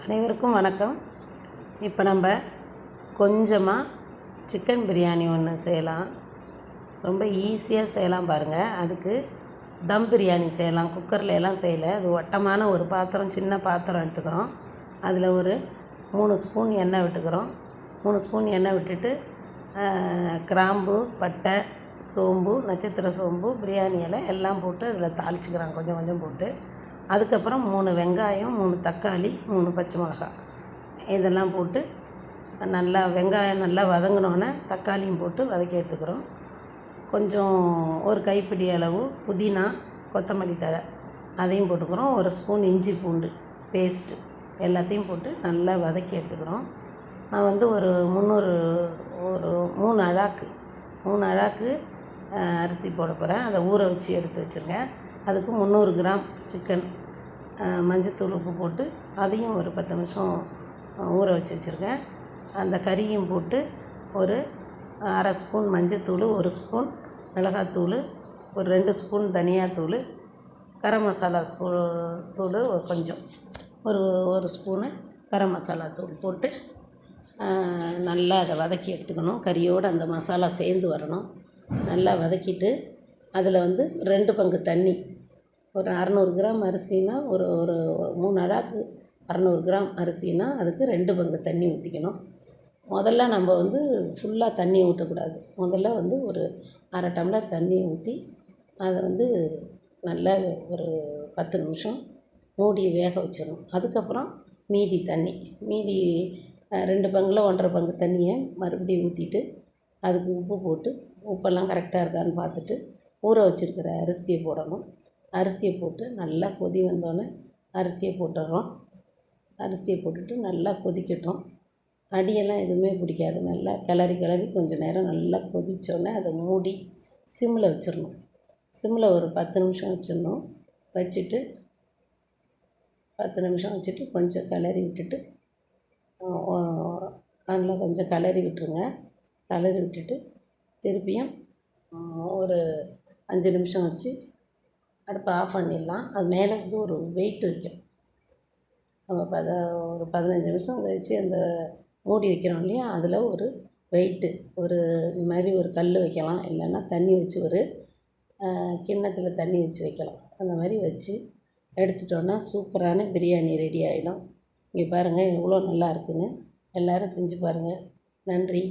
அனைவருக்கும் வணக்கம். இப்போ நம்ம கொஞ்சமாக சிக்கன் பிரியாணி ஒன்று செய்யலாம். ரொம்ப ஈஸியாக செய்யலாம் பாருங்கள். அதுக்கு தம் பிரியாணி செய்யலாம். குக்கரில் எல்லாம் செய்யலை. அது வட்டமான ஒரு பாத்திரம், சின்ன பாத்திரம் எடுத்துக்கிறோம். அதில் ஒரு 3 ஸ்பூன் எண்ணெய் விட்டுக்கிறோம். 3 ஸ்பூன் எண்ணெய் விட்டுட்டு கிராம்பு, பட்டை, சோம்பு, நட்சத்திர சோம்பு, பிரியாணி இலை எல்லாம் போட்டு அதில் தாளிச்சிக்கிறோம். கொஞ்சம் கொஞ்சம் போட்டு அதுக்கப்புறம் 3 வெங்காயம், 3 தக்காளி, 3 பச்சை மிளகாய் இதெல்லாம் போட்டு நல்லா வெங்காயம் நல்லா வதங்கினோன்னே தக்காளியும் போட்டு வதக்கி எடுத்துக்கிறோம். கொஞ்சம் ஒரு கைப்பிடி அளவு புதினா, கொத்தமல்லி தழை அதையும் போட்டுக்கிறோம். 1 ஸ்பூன் இஞ்சி பூண்டு பேஸ்ட்டு எல்லாத்தையும் போட்டு நல்லா வதக்கி எடுத்துக்கிறோம். நான் வந்து ஒரு 3 அழாக்கு அரிசி போட போகிறேன். அதை ஊற வச்சு எடுத்து வச்சுருக்கேன். அதுக்கு 300 கிராம் சிக்கன், மஞ்சத்தூள், உப்பு போட்டு அதையும் ஒரு 10 நிமிஷம் ஊற வச்சு வச்சுருக்கேன். அந்த கறியும் போட்டு ஒரு 1/2 ஸ்பூன் மஞ்சத்தூள், 1 ஸ்பூன் மிளகாத்தூள், ஒரு 2 ஸ்பூன் தனியாத்தூள், கரம் மசாலா தூள் கொஞ்சம் ஒரு ஸ்பூனு கரம் மசாலா தூள் போட்டு நல்லா அதை வதக்கி எடுத்துக்கணும். கறியோடு அந்த மசாலா சேர்ந்து வரணும். நல்லா வதக்கிட்டு அதில் வந்து 2 பங்கு தண்ணி, ஒரு 600 கிராம் அரிசினா ஒரு 3 அழாக்கு 600 கிராம் அரிசினா அதுக்கு 2 பங்கு தண்ணி ஊற்றிக்கணும். முதல்ல நம்ம வந்து ஃபுல்லாக தண்ணி ஊற்றக்கூடாது. முதல்ல வந்து ஒரு 1/2 டம்ளர் தண்ணி ஊற்றி அதை வந்து நல்லா ஒரு 10 நிமிஷம் மூடி வேக வச்சிடணும். அதுக்கப்புறம் மீதி 2 பங்கில் 1/2 பங்கு தண்ணியை மறுபடியும் ஊற்றிட்டு அதுக்கு உப்பு போட்டு உப்பெல்லாம் கரெக்டாக இருக்கான்னு பார்த்துட்டு ஊற வச்சுருக்கிற அரிசியை போடணும். அரிசியை போட்டு நல்லா கொதி வந்தோடனே அரிசியை போட்டுடுறோம். அரிசியை போட்டுட்டு நல்லா கொதிக்கட்டும். அடியெல்லாம் எதுவுமே பிடிக்காது. நல்லா கிளறி கொஞ்சம் நேரம் நல்லா கொதித்தோடனே அதை மூடி சிம்மில் வச்சிடணும். சிம்மில் ஒரு 10 நிமிஷம் வச்சிடணும். வச்சுட்டு 10 நிமிஷம் வச்சுட்டு கொஞ்சம் கிளறி விட்டுட்டு நல்லா கொஞ்சம் கிளறி விட்டுருங்க. கிளறி விட்டுட்டு திருப்பியும் ஒரு 5 நிமிஷம் வச்சு அடுப்பை ஆஃப் பண்ணிடலாம். அது மேலே வந்து ஒரு வெயிட் வைக்கணும். நம்ம ஒரு 15 நிமிஷம் கழித்து அந்த மூடி வைக்கிறோம் இல்லையா, அதில் ஒரு வெயிட்டு இந்த மாதிரி ஒரு கல் வைக்கலாம். இல்லைன்னா தண்ணி வச்சு ஒரு கிண்ணத்தில் தண்ணி வச்சு வைக்கலாம். அந்த மாதிரி வச்சு எடுத்துட்டோன்னா சூப்பரான பிரியாணி ரெடி ஆகிடும். இங்கே பாருங்கள் எவ்வளோ நல்லா இருக்குன்னு. எல்லோரும் செஞ்சு பாருங்கள். நன்றி.